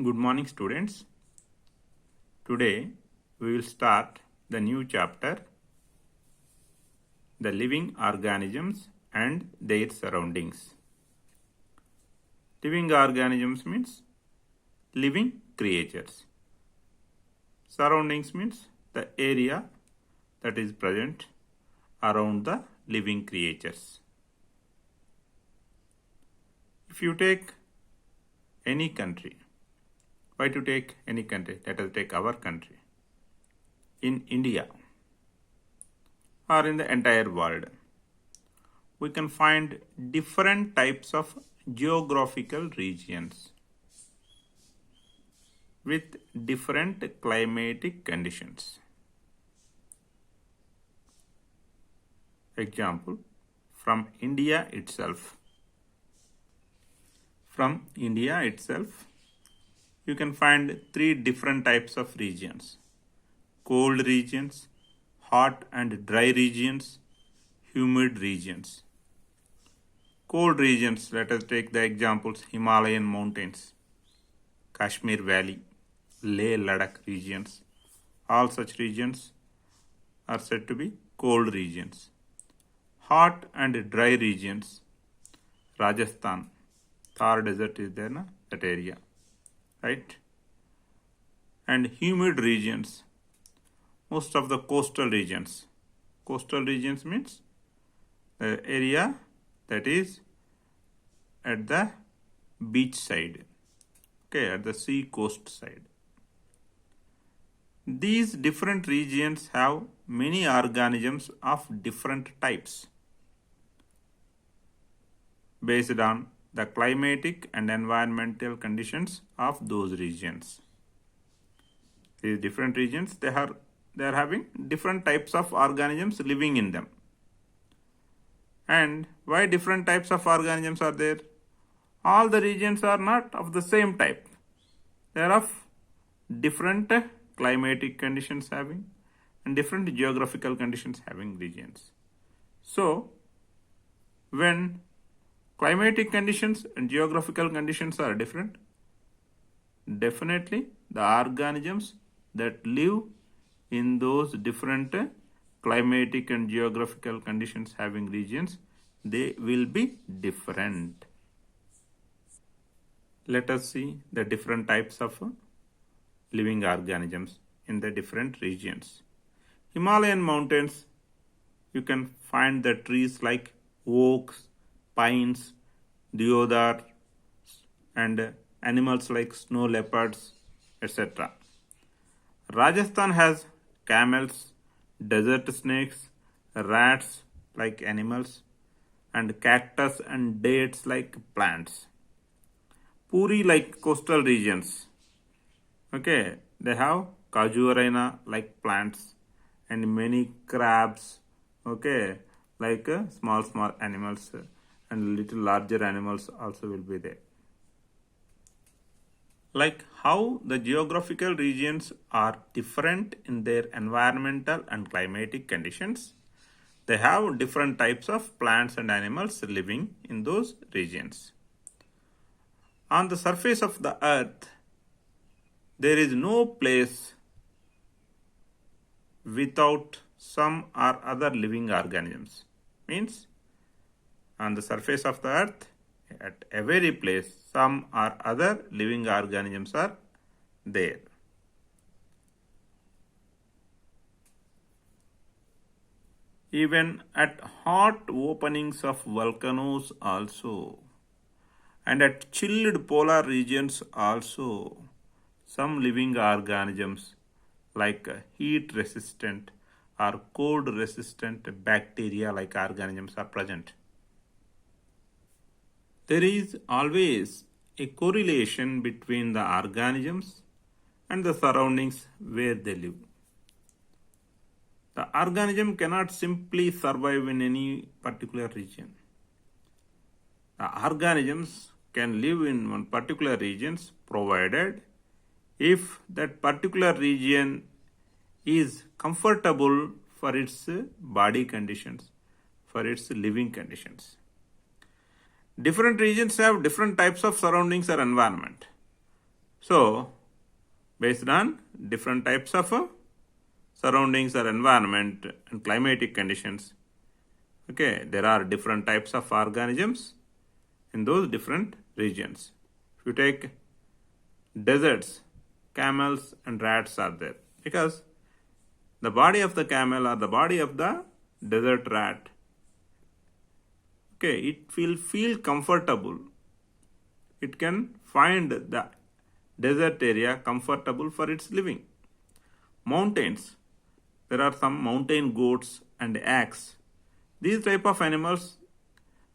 Good morning, students. Today we will start the new chapter, the living organisms and their surroundings. Living organisms means living creatures. Surroundings means the area that is present around the living creatures. If you take any country, why to take any country? Let us take our country. In India or in the entire world, we can find different types of geographical regions with different climatic conditions. Example, from India itself. From India itself, you can find three different types of regions: cold regions, hot and dry regions, humid regions. Cold regions, let us take the examples: Himalayan mountains, Kashmir Valley, Leh Ladakh regions. All such regions are said to be cold regions. Hot and dry regions, Rajasthan, Thar desert is there, na? That area, right? And humid regions, most of the coastal regions. Coastal regions means the area that is at the beach side, okay, at the sea coast side. These different regions have many organisms of different types based on the climatic and environmental conditions of those regions. These different regions, they are having different types of organisms living in them. And why different types of organisms are there? All the regions are not of the same type. They are of different climatic conditions having and different geographical conditions having regions. So, when climatic conditions and geographical conditions are different, definitely the organisms that live in those different climatic and geographical conditions having regions, they will be different. Let us see the different types of living organisms in the different regions. Himalayan mountains, you can find the trees like oaks, pines, deodar, and animals like snow leopards, etc. Rajasthan has camels, desert snakes, rats like animals, and cactus and dates like plants. Puri like coastal regions. Okay, they have Kajurina like plants and many crabs. Okay, like small animals and little larger animals also will be there. Like how the geographical regions are different in their environmental and climatic conditions, they have different types of plants and animals living in those regions. On the surface of the earth, there is no place without some or other living organisms. Means on the surface of the earth, at every place, some or other living organisms are there. Even at hot openings of volcanoes also, and at chilled polar regions also, some living organisms like heat resistant or cold resistant bacteria like organisms are present. There is always a correlation between the organisms and the surroundings where they live. The organism cannot simply survive in any particular region. The organisms can live in one particular regions provided if that particular region is comfortable for its body conditions, for its living conditions. Different regions have different types of surroundings or environment. So, based on different types of surroundings or environment and climatic conditions, okay, there are different types of organisms in those different regions. If you take deserts, camels and rats are there because the body of the camel or the body of the desert rat, okay, it will feel comfortable. It can find the desert area comfortable for its living. Mountains, there are some mountain goats and yaks. These type of animals,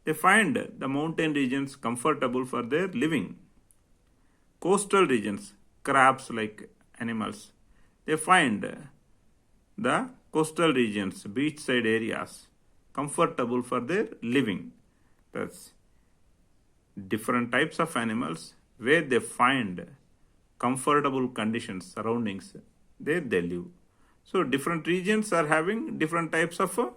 they find the mountain regions comfortable for their living. Coastal regions, crabs like animals, they find the coastal regions, beachside areas, comfortable for their living. That's different types of animals where they find comfortable conditions, surroundings, there they live. So different regions are having different types of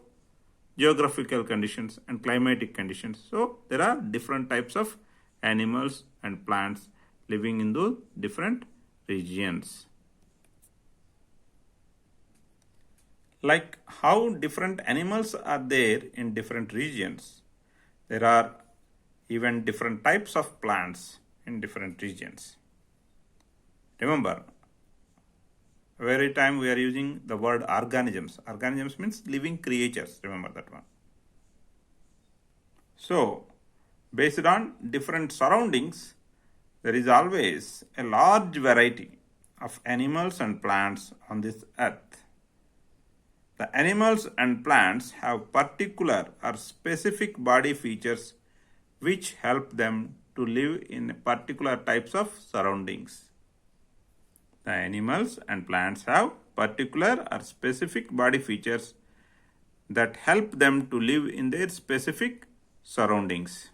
geographical conditions and climatic conditions. So there are different types of animals and plants living in those different regions. Like how different animals are there in different regions, there are even different types of plants in different regions. Remember, every time we are using the word organisms. Organisms means living creatures. Remember that one. So, based on different surroundings, there is always a large variety of animals and plants on this earth. The animals and plants have particular or specific body features which help them to live in particular types of surroundings. The animals and plants have particular or specific body features that help them to live in their specific surroundings.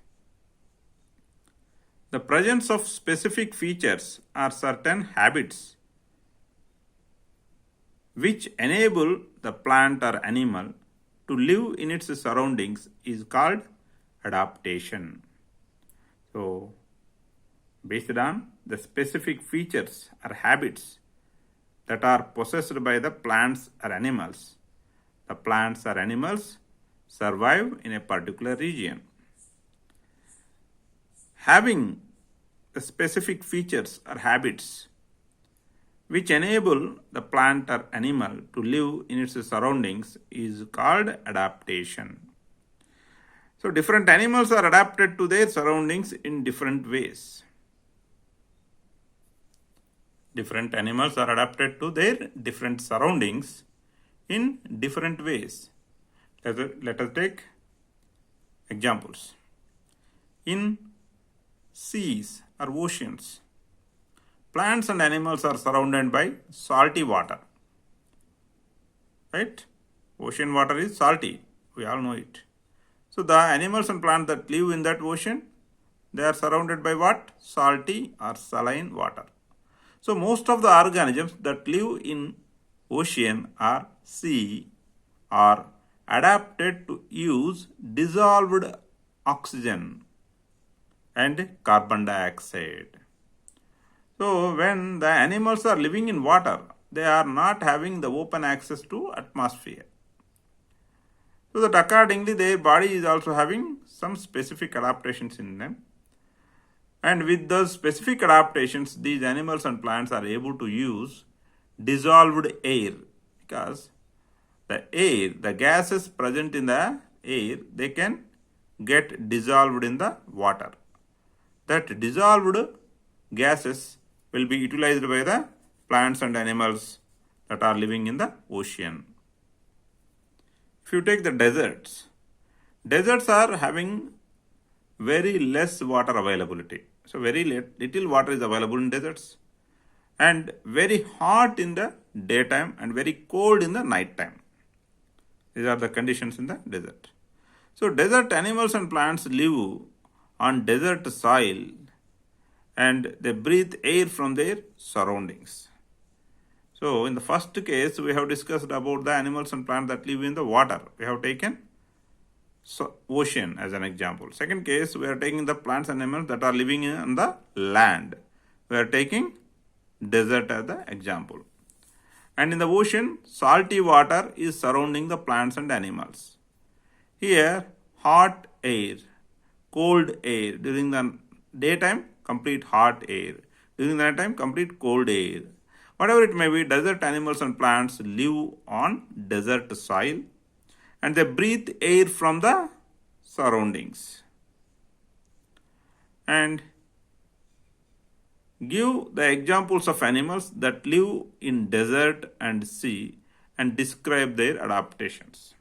The presence of specific features or certain habits which enable the plant or animal to live in its surroundings is called adaptation. So, based on the specific features or habits that are possessed by the plants or animals, the plants or animals survive in a particular region. Having the specific features or habits which enable the plant or animal to live in its surroundings is called adaptation. So different animals are adapted to their surroundings in different ways. Different animals are adapted to their different surroundings in different ways. Let us take examples. In seas or oceans, plants and animals are surrounded by salty water. Right? Ocean water is salty. We all know it. So the animals and plants that live in that ocean, they are surrounded by what? Salty or saline water. So most of the organisms that live in ocean or sea are adapted to use dissolved oxygen and carbon dioxide. So when the animals are living in water, they are not having the open access to atmosphere. So that accordingly their body is also having some specific adaptations in them. And with those specific adaptations, these animals and plants are able to use dissolved air because the air, the gases present in the air, they can get dissolved in the water. That dissolved gases will be utilized by the plants and animals that are living in the ocean. If you take the deserts, deserts are having very less water availability. So very little water is available in deserts and very hot in the daytime and very cold in the night time. These are the conditions in the desert. So desert animals and plants live on desert soil and they breathe air from their surroundings. So in the first case, we have discussed about the animals and plants that live in the water. We have taken ocean as an example. Second case, we are taking the plants and animals that are living on the land. We are taking desert as the example. And in the ocean, salty water is surrounding the plants and animals. Here, hot air, cold air. During the daytime, complete hot air. During the nighttime, complete cold air. Whatever it may be, desert animals and plants live on desert soil and they breathe air from the surroundings. And give the examples of animals that live in desert and sea and describe their adaptations.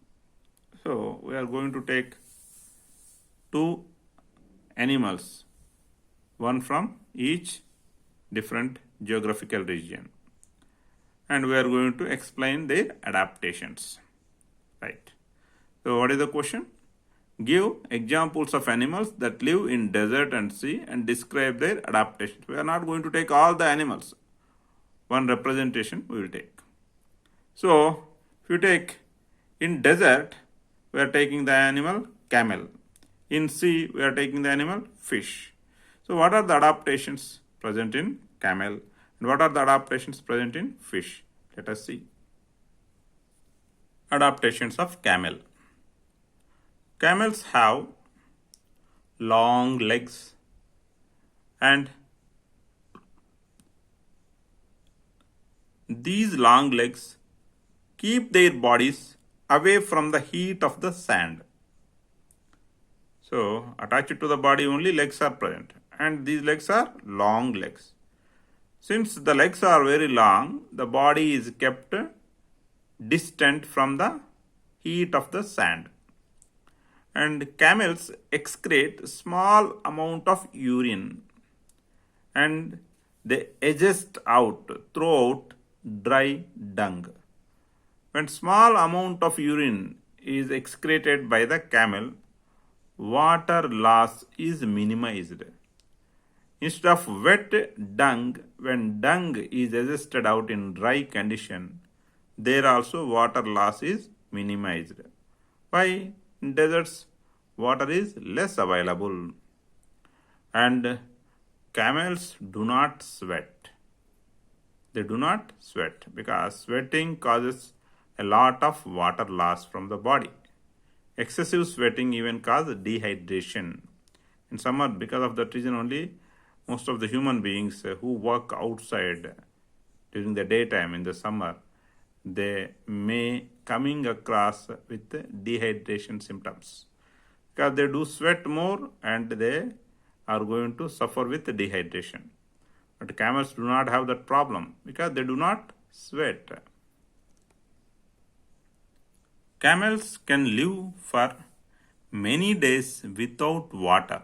So, we are going to take two animals, one from each different geographical region, and we are going to explain their adaptations. Right. So, what is the question? Give examples of animals that live in desert and sea and describe their adaptations. We are not going to take all the animals. One representation we will take. So, if you take in desert, we are taking the animal camel. In sea, we are taking the animal fish. So, what are the adaptations present in camel and what are the adaptations present in fish? Let us see. Adaptations of camel. Camels have long legs and these long legs keep their bodies away from the heat of the sand. So, attached to the body only legs are present and these legs are long legs. Since the legs are very long, the body is kept distant from the heat of the sand. And camels excrete small amount of urine and they adjust out throughout dry dung. When small amount of urine is excreted by the camel, water loss is minimized. Instead of wet dung, when dung is adjusted out in dry condition, there also water loss is minimized. Why? In deserts, water is less available. And camels do not sweat. They do not sweat because sweating causes a lot of water loss from the body. Excessive sweating even causes dehydration. In summer, because of that reason only, most of the human beings who work outside during the daytime in the summer, they may coming across with dehydration symptoms because they do sweat more and they are going to suffer with dehydration. But camels do not have that problem because they do not sweat. Camels can live for many days without water.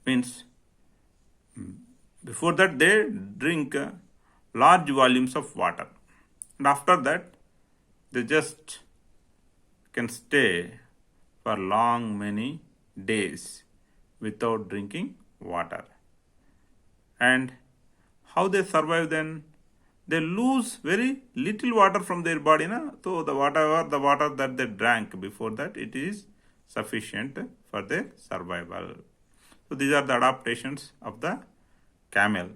Means before that they drink large volumes of water. And after that, they just can stay for long many days without drinking water. And how they survive then? They lose very little water from their body. So the water that they drank before that, it is sufficient for their survival. So these are the adaptations of the camel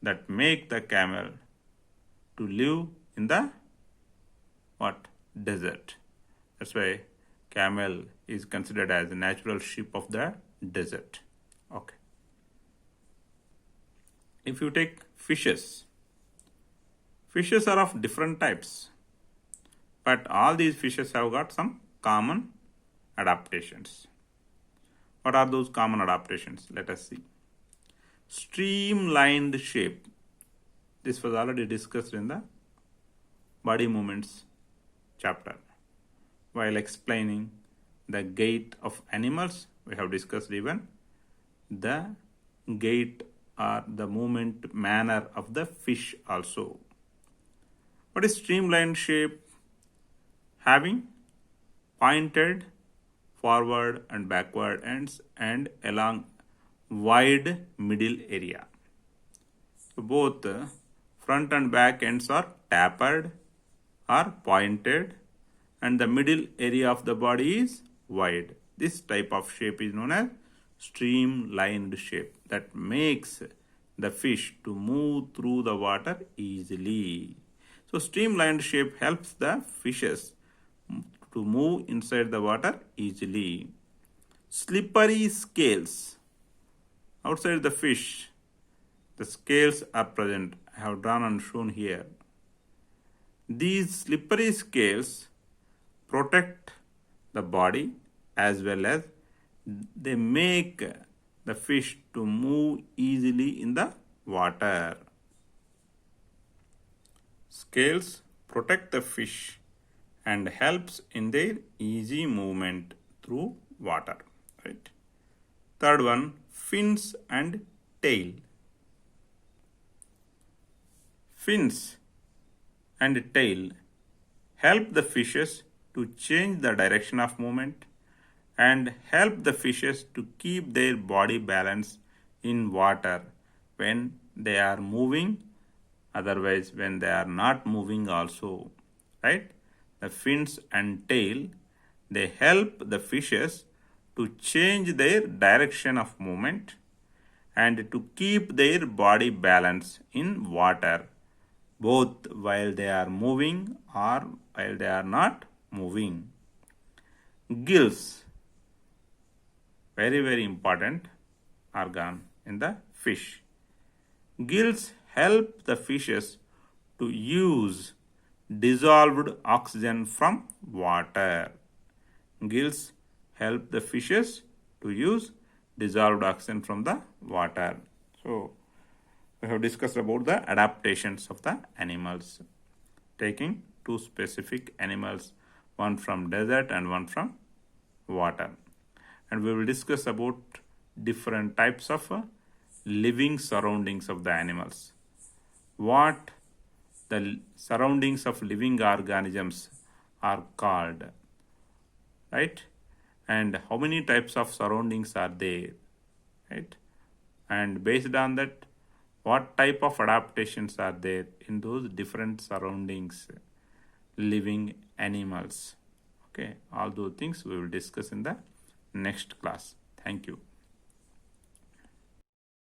that make the camel to live in the desert. That's why camel is considered as a natural sheep of the desert. Okay. If you take fishes are of different types, but all these fishes have got some common adaptations. What are those common adaptations? Let us see. Streamlined shape. This was already discussed in the body movements chapter. While explaining the gait of animals, we have discussed even the gait or the movement manner of the fish also. What is streamlined shape? Having pointed forward and backward ends and along wide middle area. So both front and back ends are tapered or pointed and the middle area of the body is wide. This type of shape is known as streamlined shape that makes the fish to move through the water easily. So streamlined shape helps the fishes to move inside the water easily. Slippery scales. Outside the fish, the scales are present. I have drawn and shown here. These slippery scales protect the body as well as they make the fish to move easily in the water. Scales protect the fish and helps in their easy movement through water. Right. Third one, fins and tail. Fins and tail help the fishes to change the direction of movement and help the fishes to keep their body balance in water when they are moving, otherwise when they are not moving also. Right? The fins and tail, they help the fishes to change their direction of movement and to keep their body balance in water, both while they are moving or while they are not moving. Gills, very important organ in the fish. Gills help the fishes to use dissolved oxygen from water. Gills help the fishes to use dissolved oxygen from the water. So we have discussed about the adaptations of the animals, taking two specific animals, one from desert and one from water. And we will discuss about different types of living surroundings of the animals. What the surroundings of living organisms are called, right? And how many types of surroundings are there, right? And based on that, what type of adaptations are there in those different surroundings, living animals. Okay, all those things we will discuss in the next class. Thank you.